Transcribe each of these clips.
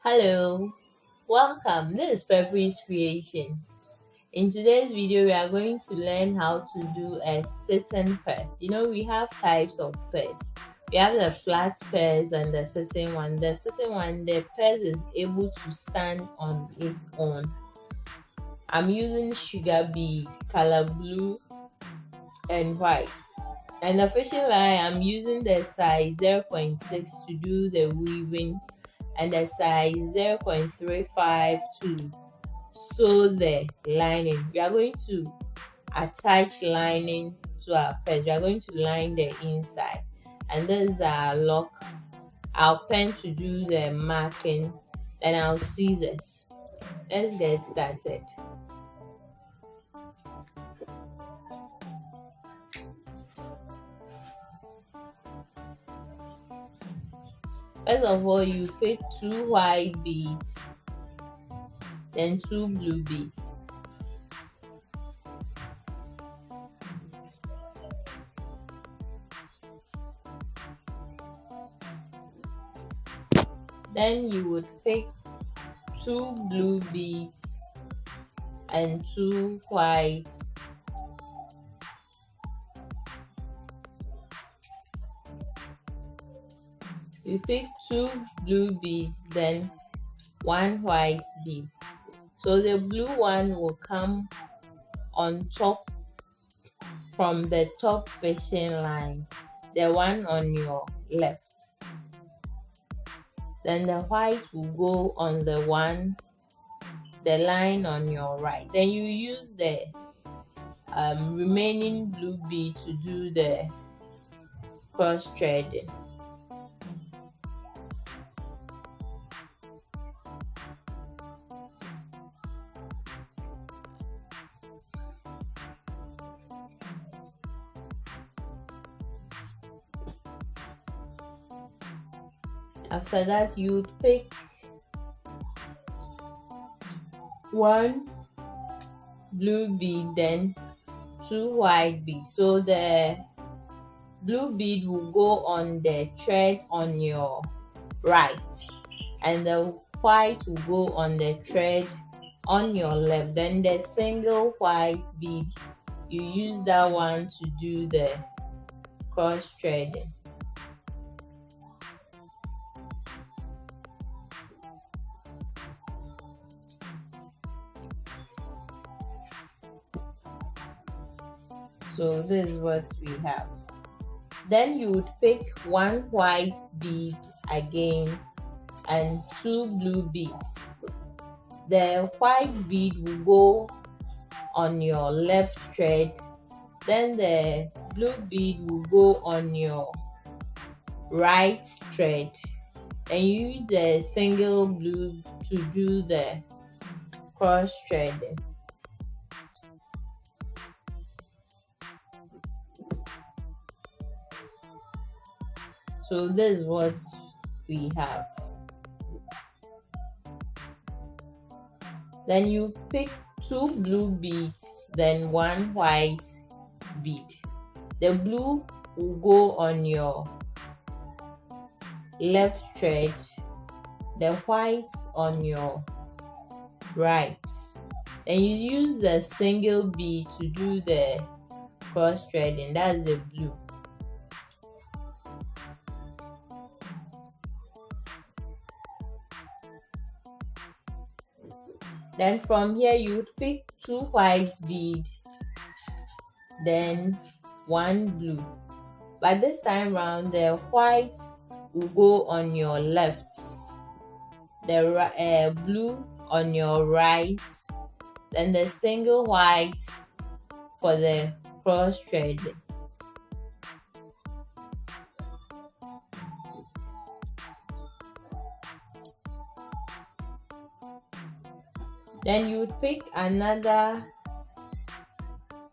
Hello, welcome. This is Peppery's Creation. In today's video, we are going to learn how to do a sitting purse. We have types of purse. We have the flat purse and the sitting one. The sitting one, the purse is able to stand on its own. I'm using sugar bead, color blue and white. And the fishing line, I'm using the size 0.6 to do the weaving and the size 0.35 to sew the lining. We are going to attach lining to our purse. We are going to line the inside, and this is our lock. I'll pen to do the marking, then I'll scissors. Let's get started. First of all, you pick 2 white beads, then 2 blue beads. Then you would pick 2 blue beads and 2 white. You pick 2 blue beads, then 1 white bead. So the blue one will come on top from the top fishing line, the one on your left. Then the white will go on the line on your right. Then you use the remaining blue bead to do the cross threading. After that, you would pick 1 blue bead, then 2 white beads. So the blue bead will go on the thread on your right, and the white will go on the thread on your left. Then the single white bead, you use that one to do the cross threading. So this is what we have. Then you would pick 1 white bead again and 2 blue beads. The white bead will go on your left thread, then the blue bead will go on your right thread, and you use the single blue to do the cross threading. So this is what we have. Then you pick 2 blue beads, then 1 white bead. The blue will go on your left thread, the white on your right. Then you use the single bead to do the cross threading. That's the blue. Then from here you would pick 2 white beads, then 1 blue. But this time round, the whites will go on your left, the blue on your right, then the single white for the cross threading. Then you would pick another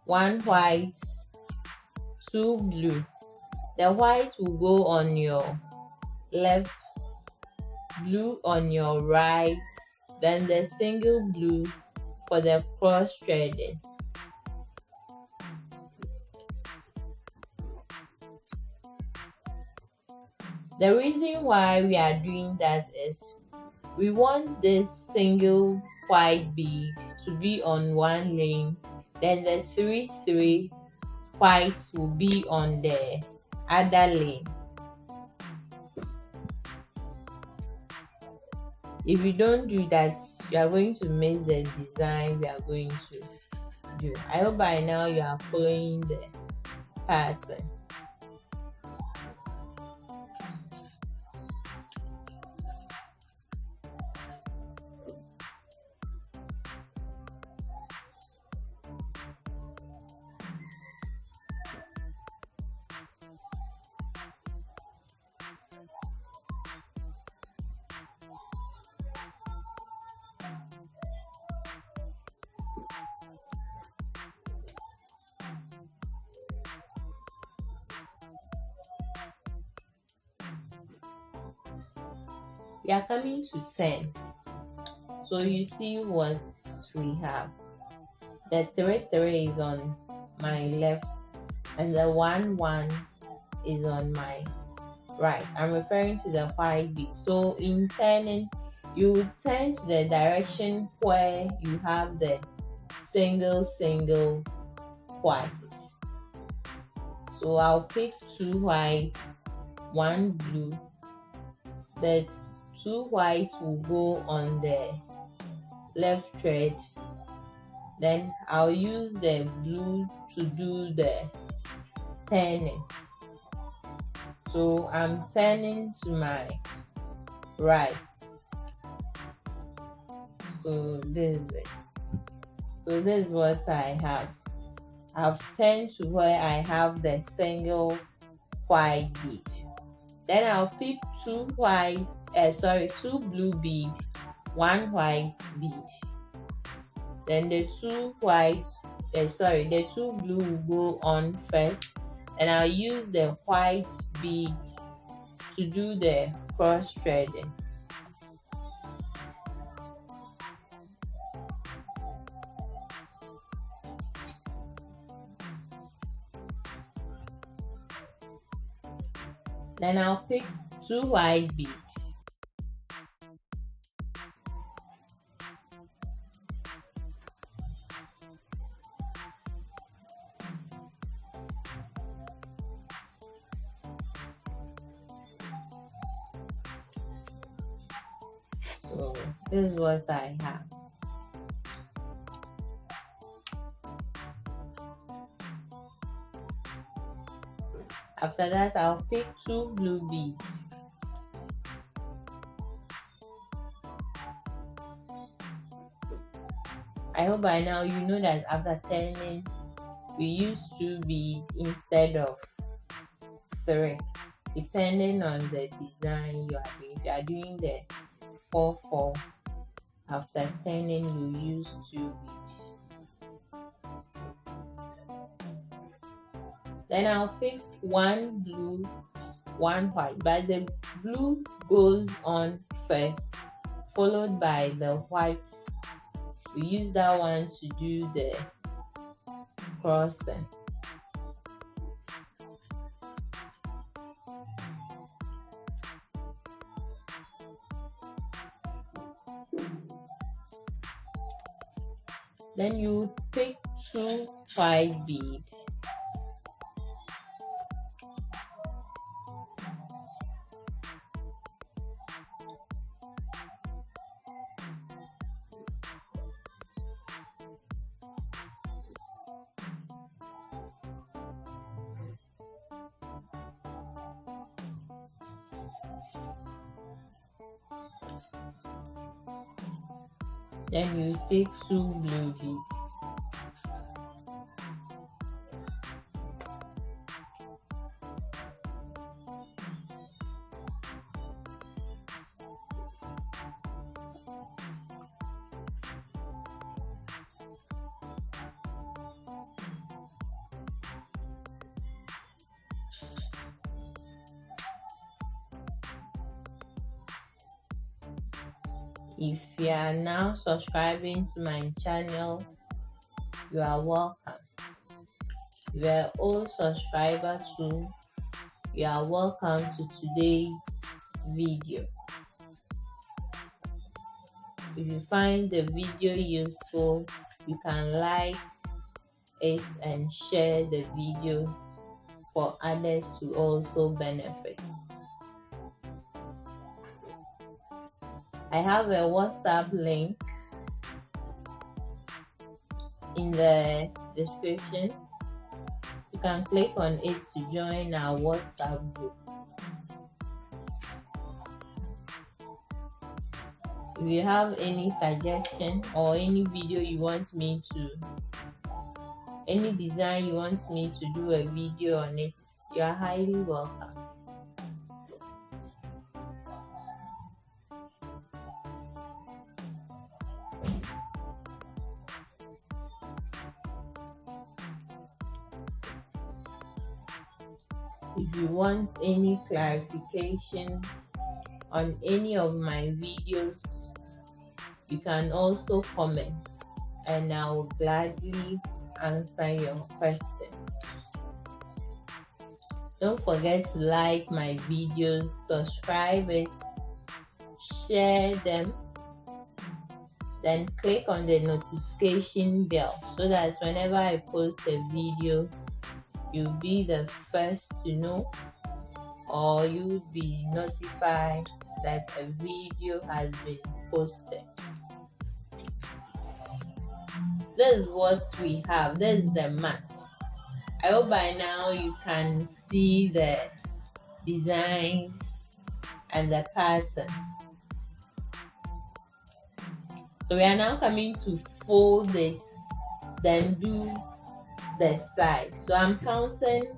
1 white, 2 blue. The white will go on your left, blue on your right, then the single blue for the cross threading. The reason why we are doing that is We want this single white bead to be on one lane, then the three whites will be on the other lane. If you don't do that, you are going to miss the design we are going to do. I hope by now you are following the pattern. We are coming to 10. So you see what we have. The 3 is on my left and the 1 is on my right. I'm referring to the white bead. So in turning, you would turn to the direction where you have the single whites. So I'll pick 2 whites, 1 blue. The 2 whites will go on the left thread. Then I'll use the blue to do the turning. So I'm turning to my right. So this is it. So this is what I have. I've turned to where I have the single white bead. Then I'll pick 2 blue bead, 1 white bead. Then the 2 blue will go on first. And I'll use the white bead to do the cross threading. Then I'll pick 2 white beads. So this is what I have. After that, I'll pick 2 blue beads. I hope by now you know that after turning, we use 2 beads instead of 3, depending on the design you are doing. If you are doing the 4/4, after turning, you use 2 beads. Then I'll pick 1 blue, 1 white, but the blue goes on first, followed by the whites. We use that one to do the crossing. Then you pick 2 white beads. Then you pick 2 blue beads. If you are now subscribing to my channel, you are welcome. If you are old subscriber too, you are welcome to today's video. If you find the video useful, you can like it and share the video for others to also benefit. I have a WhatsApp link in the description. You can click on it to join our WhatsApp group. If you have any suggestion or any video you want me to, any design you want me to do a video on it, you are highly welcome. If you want any clarification on any of my videos, you can also comment and I will gladly answer your question. Don't forget to like my videos, subscribe it, share them, then click on the notification bell so that whenever I post a video, you'll be the first to know, or you'll be notified that a video has been posted. This is what we have. This is the mat. I hope by now you can see the designs and the pattern. So we are now coming to fold it, then do the side. So I'm counting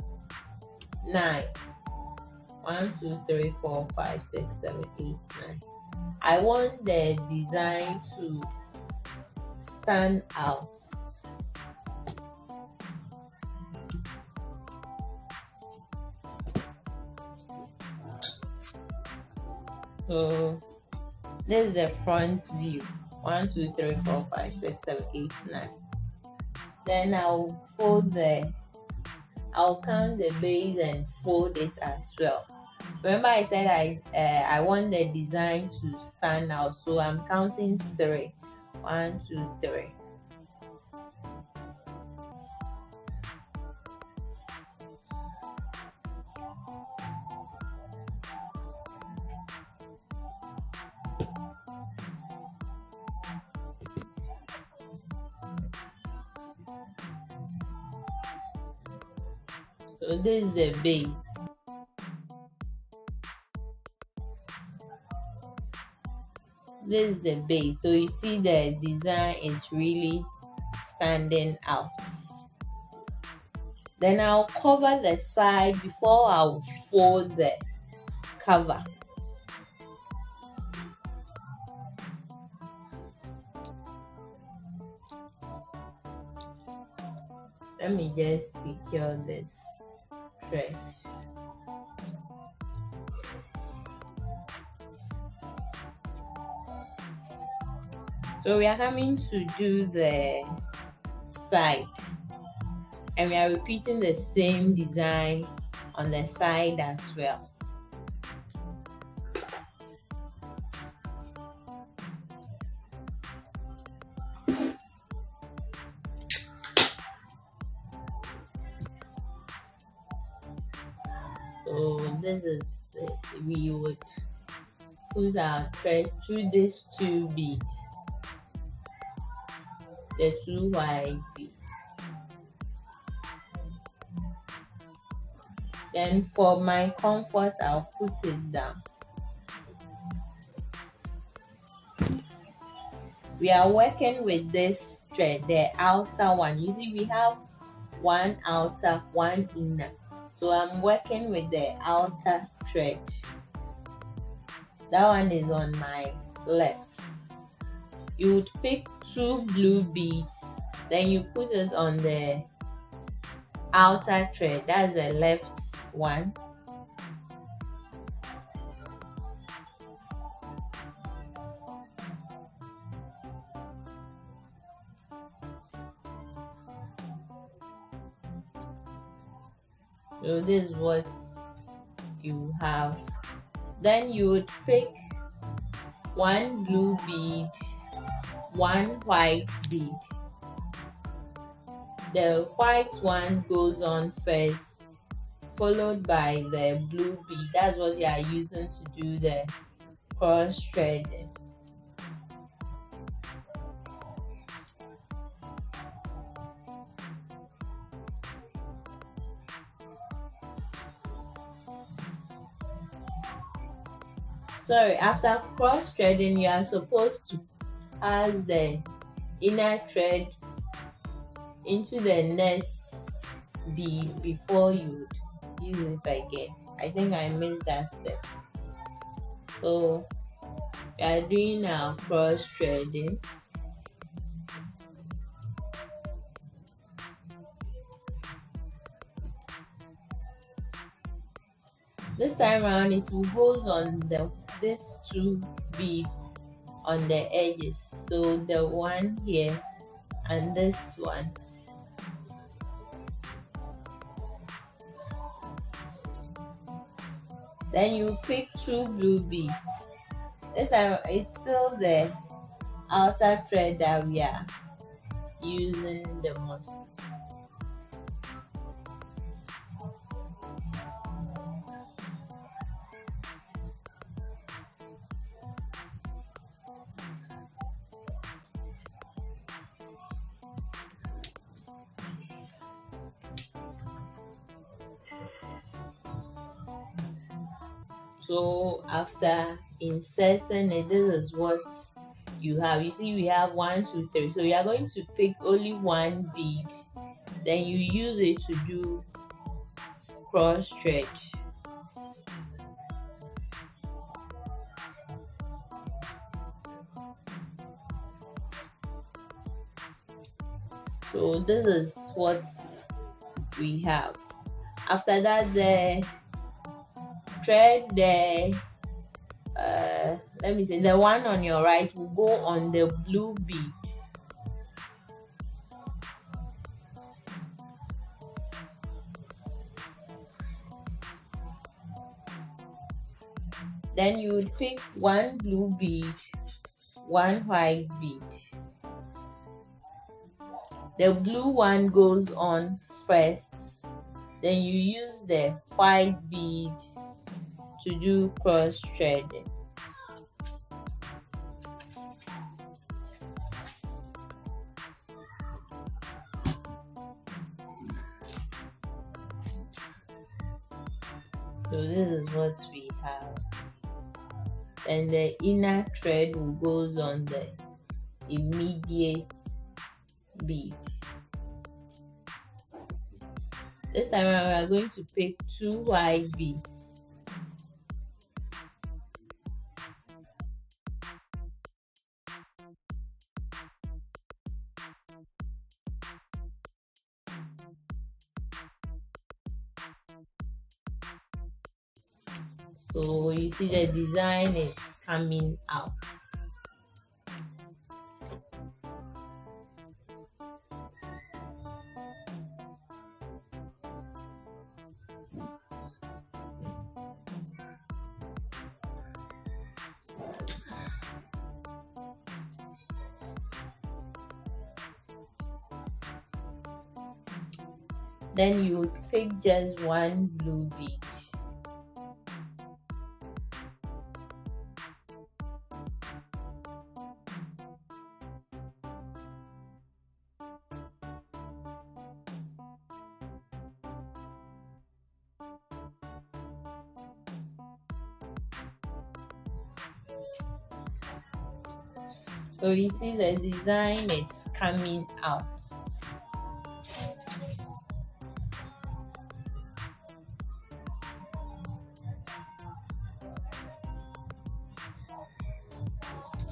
9. 1, 2, 3, 4, 5, 6, 7, 8, 9. I want the design to stand out. So this is the front view. 1, 2, 3, 4, 5, 6, 7, 8, 9. Then I'll count the base and fold it as well. Remember I said I want the design to stand out, so I'm counting 3. 1, 2, 3. So this is the base. This is the base. So you see the design is really standing out. Then I'll cover the side before I'll fold the cover. Let me just secure this thread. So we are coming to do the side, and we are repeating the same design on the side as well. So this is it. We would put our thread through these 2 beads, the 2 white beads. Then for my comfort, I'll put it down. We are working with this thread, the outer one. You see, we have 1 outer, 1 inner. So I'm working with the outer thread. That one is on my left. You would pick 2 blue beads, then you put it on the outer thread. That's the left one. So this is what you have. Then you would pick 1 blue bead one white bead. The white one goes on first, followed by the blue bead. That's what you are using to do the cross threading. Sorry, after cross threading, you are supposed to pass the inner thread into the next bead before you use it again. I think I missed that step. So we are doing our cross threading. This time around, it will goes on these two beads on the edges. So the one here and this one. Then you pick two blue beads. This time it's still the outer thread that we are using the most. So after inserting it, this is what you have. You see, we have 1, 2, 3. So you are going to pick only one bead, then you use it to do cross thread. So this is what we have. After that, the thread, the one on your right will go on the blue bead. Then you would pick one blue bead, one white bead. The blue one goes on first, then you use the white bead to do cross threading. So this is what we have. And the inner thread will goes on the immediate bead. This time around, we are going to pick two white beads. So you see the design is coming out. Then you would pick just one blue bead. So you see the design is coming out.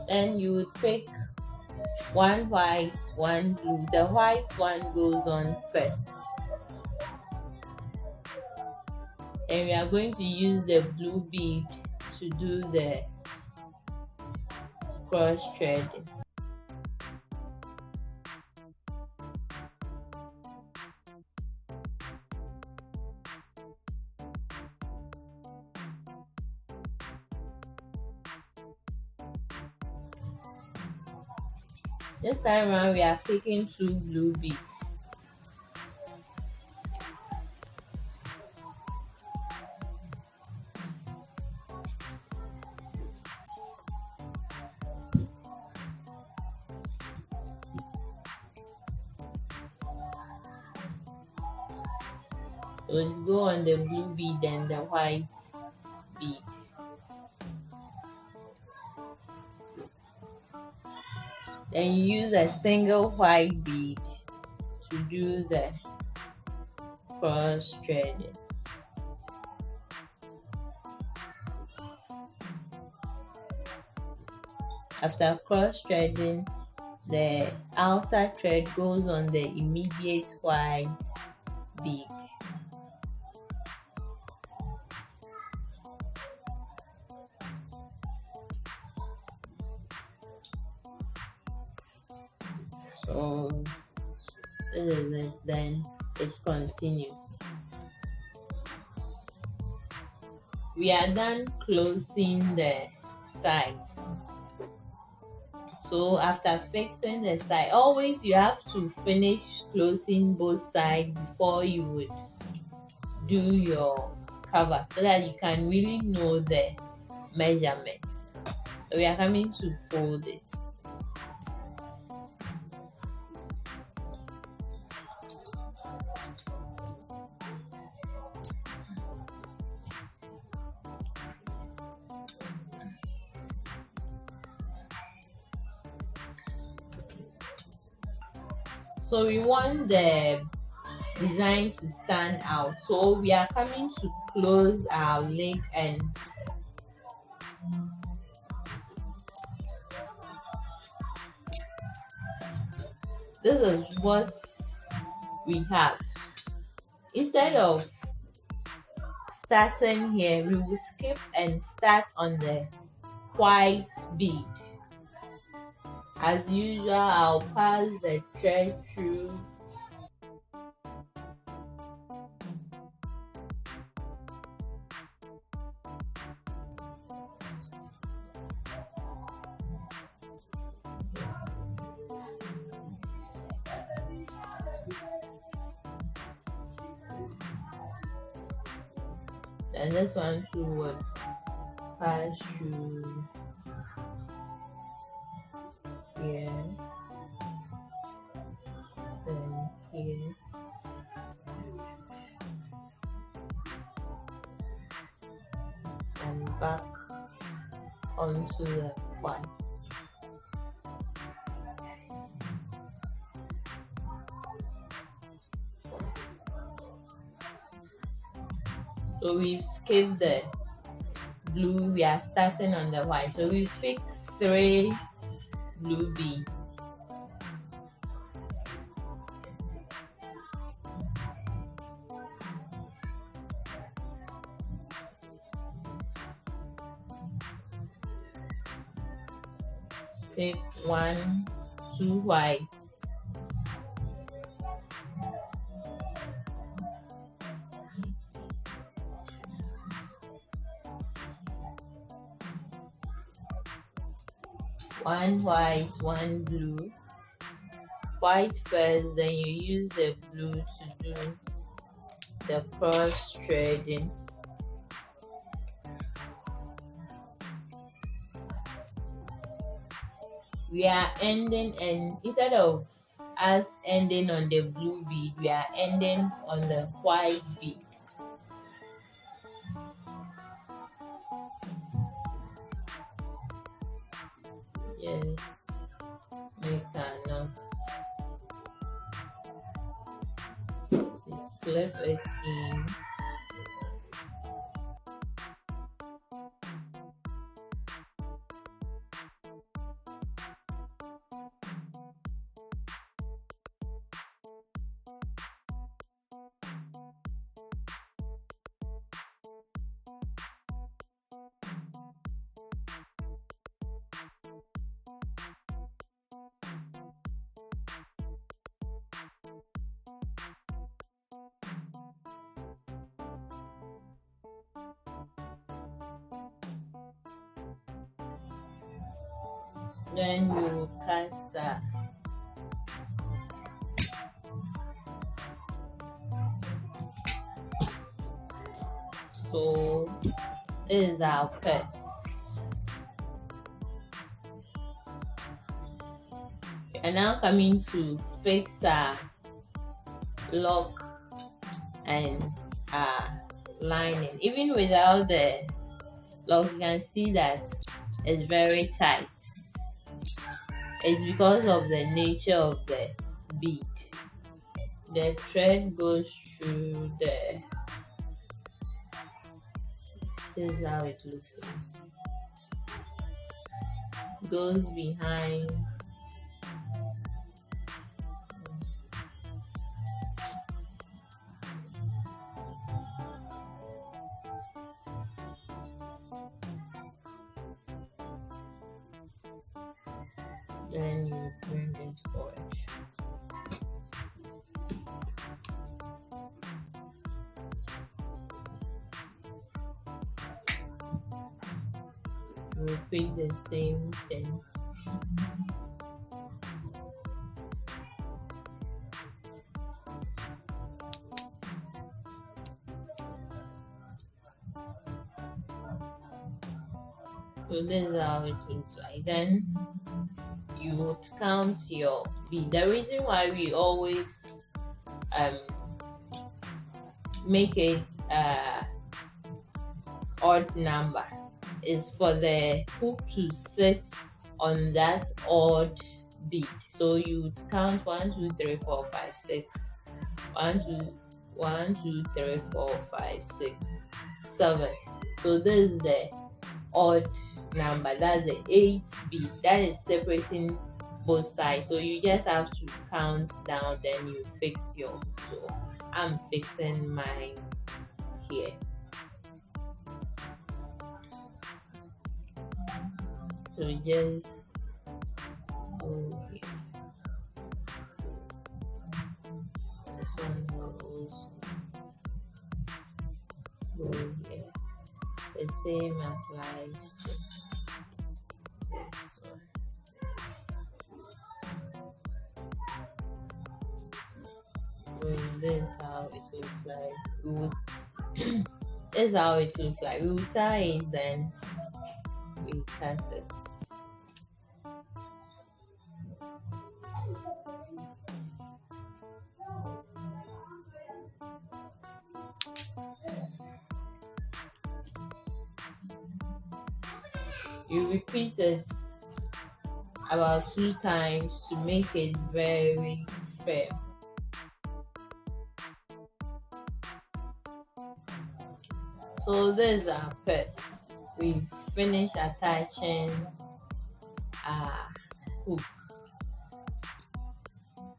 Then you would pick one white, one blue. The white one goes on first. And we are going to use the blue bead to do the cross threading. This time around we are picking 2 blue beads. So you go on the blue bead and the white bead. Then you use a single white bead to do the cross threading. After cross threading, the outer thread goes on the immediate white bead. So this is it, then it continues. We are done closing the sides. So after fixing the side, always you have to finish closing both sides before you would do your cover, so that you can really know the measurements. So we are coming to fold it. So we want the design to stand out, so we are coming to close our leg, and this is what we have. Instead of starting here, we will skip and start on the white bead. As usual, I'll pass the thread through. And this one too would pass through here, then here, and back onto the white. So we've skipped the blue, we are starting on the white. So we pick 3 blue beads. Pick 1, 2 whites. One white, 1 blue. White first, then you use the blue to do the cross threading. We are ending, and instead of us ending on the blue bead, we are ending on the white bead. Yes, make a knot. We slip it in. Then we will cut So this is our purse. We are now coming to fix our lock and lining. Even without the lock, you can see that it's very tight. It's because of the nature of the bead. The thread goes through the. This is how it looks like. Goes behind. Then you bring it forward. Repeat the same thing. So this is how it looks like. Then you would count your bead. The reason why we always make it odd number is for the hook to sit on that odd bead. So you would count 1, 2, 3, 4, 5, 6. 1, 2, 3, 4, 5, 6, 7. So this is the odd number. That's the 8th bead. That is separating both sides. So you just have to count down, then you fix your. So I'm fixing mine here. So just go here. This one will also go here. The same applies to this one. So this is how it looks like. This is how it looks like. We will tie it, then we cut it. You repeat it about 2 times to make it very firm. So this is our purse. We've finished attaching our hook.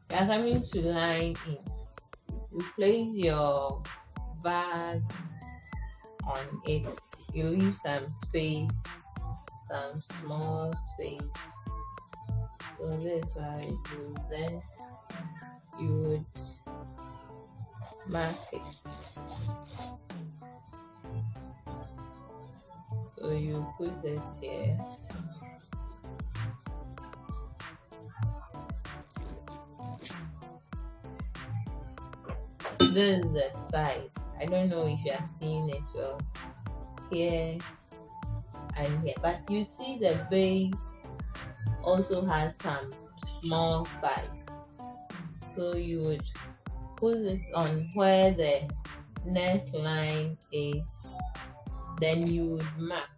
We are coming to line in. You place your bag on it. You leave some space, some small space. So this is how it goes. Then you would mark it. So you put it here. This is the size. I don't know if you are seeing it well here and here, but you see the base also has some small size. So you would put it on where the next line is, then you would mark.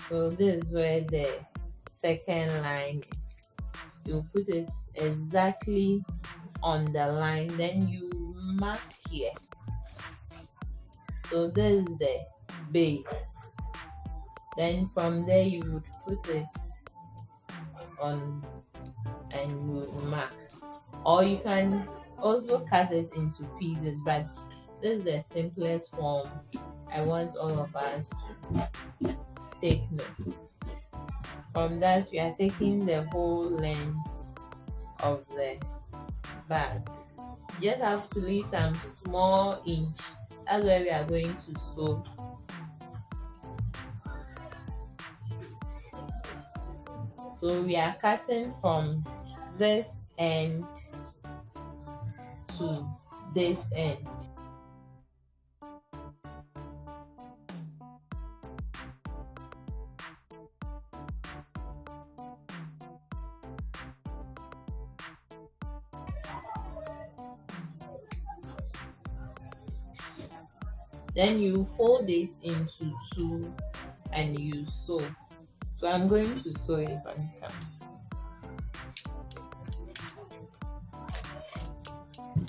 So this is where the second line is. You put it exactly on the line, then you mark here. So this is the base. Then from there you would put it on and you would mark. Or you can also cut it into pieces, but this is the simplest form. I want all of us to take note. From that, we are taking the whole length of the bag. You just have to leave some small inch. That's where we are going to sew. So we are cutting from this end to this end. Then you fold it into two and you sew. So I'm going to sew it on camera.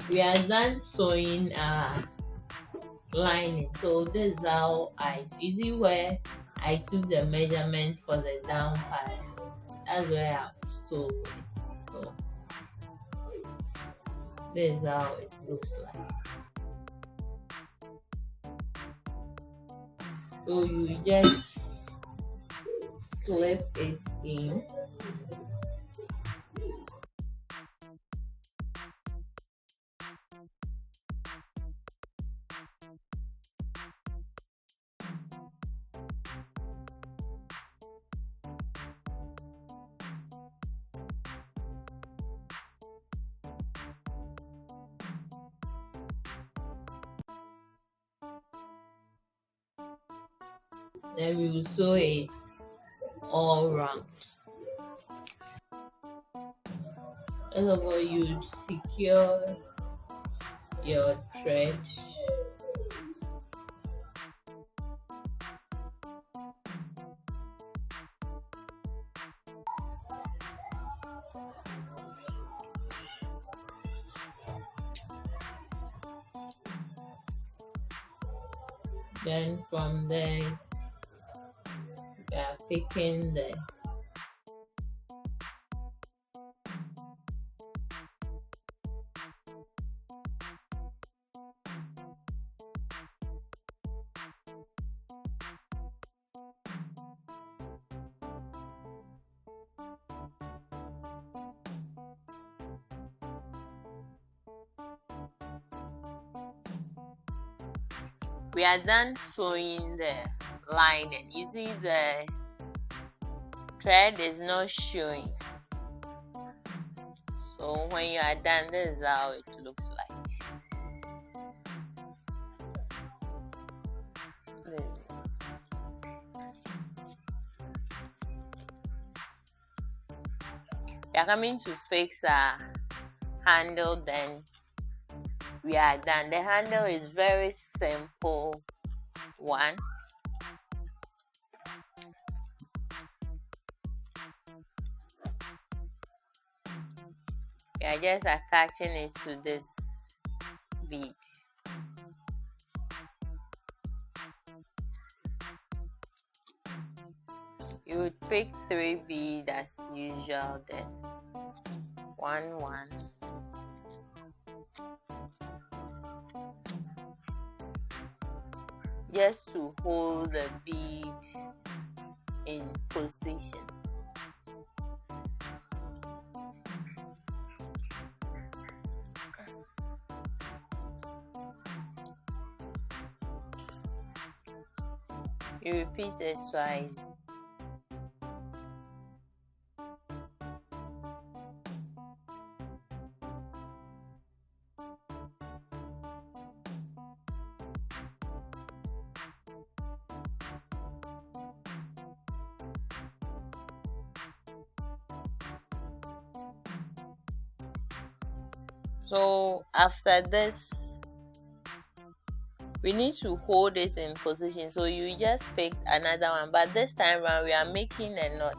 We are done sewing our lining. So this is how you see where I took the measurement for the down part. That's where I've sewed it. So this is how it looks like. So you just slip it in. Then we will sew it all round. First of all, you secure your thread. Then from there, we are picking the we are done sewing the lining. You see the thread is not showing. So when you are done, this is how it looks like. We are coming to fix our handle, then we are done. The handle is very simple one. We are just attaching it to this bead. You would pick 3 beads as usual, then 1 1, just to hold the bead in position. You repeat it twice. So after this, we need to hold it in position. So you just picked another one, but this time around we are making a knot.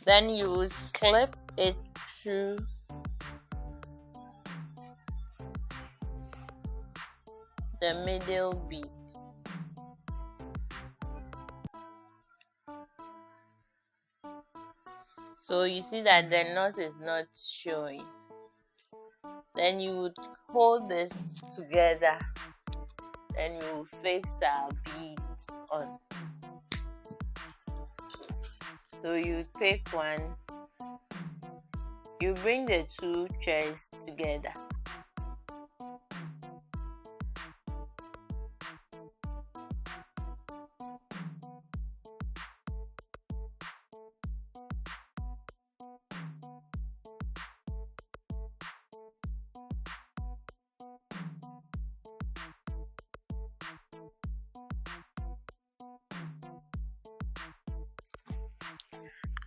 Then you slip it through the middle bead. So you see that the knot is not showing. Then you would hold this together. Then you will fix our beads on. So you take one, you bring the two threads together.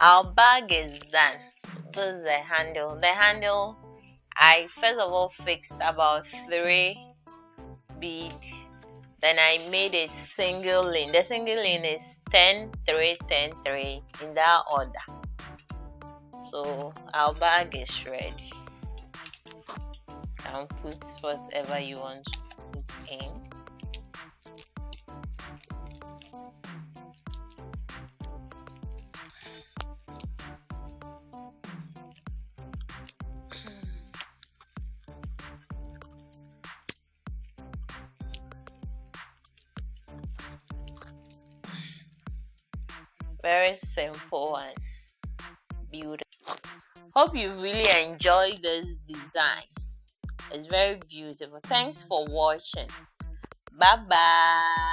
Our bag is done. This is the handle. The handle, I first of all fixed about 3 beads. Then I made it single lane. The single lane is 10, 3, 10, 3 in that order. So our bag is ready. You can put whatever you want to put in. Very simple and beautiful. Hope you really enjoyed this design. It's very beautiful. Thanks for watching. Bye bye.